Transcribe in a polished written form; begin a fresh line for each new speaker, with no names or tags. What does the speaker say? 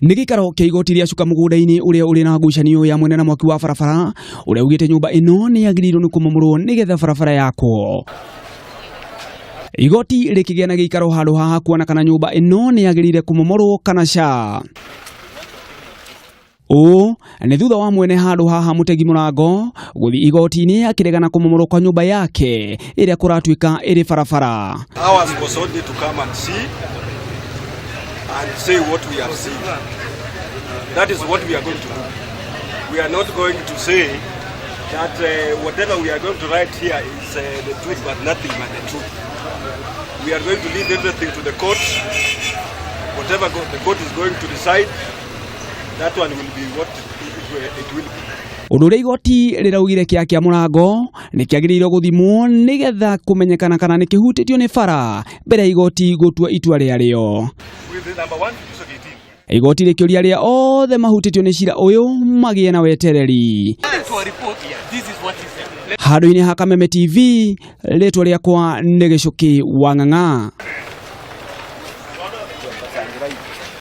Nĩ gĩikaro kĩa igoti rĩa cuka mũgũnda-inĩ ũrĩa ũrĩ na ngucanio ya mwena na mwaki wa barabara ũrĩa ugĩte nyũmba ĩno nĩ yagĩrĩirwo nĩ kũmomorwo nĩgetha barabara yakwo. Igoti rĩkĩgĩa na gĩikaro handũ haha kuona kana nyũmba ĩno nĩ yagĩrĩire kũmomorwo kana ca. Nĩ thutha wa mwene handũ haha Mutegi Mũrango gũthiĩ igoti-inĩ akĩregana kũmomorwo kwa nyũmba yake ĩrĩa kũratuĩka ĩrĩ barabara.
Ours was only to come and see and say what we have seen. That is what we are going to do. We are not going to say that whatever we are going to write here is the truth, but nothing but the truth. We are going to leave everything to the court. Whatever the court is going to decide, that one will be what it will be.
Ũndũ ũrĩa igoti rĩraugire kĩa Mũrango nĩ kĩagĩrĩirwo gũthimwo nĩgetha kũmenyekana kana nĩ kĩhutĩtio nĩ bara mbere ya igoti gũtua itua rĩarĩo. Igoti rĩkĩũria arĩa othe mahutĩtio nĩ cira ũyũ magĩe na wetereri. Handũ-inĩ ha Kameme TV, rĩtwa rĩakwa nĩ Gĩcũki wa Ng'ang'a.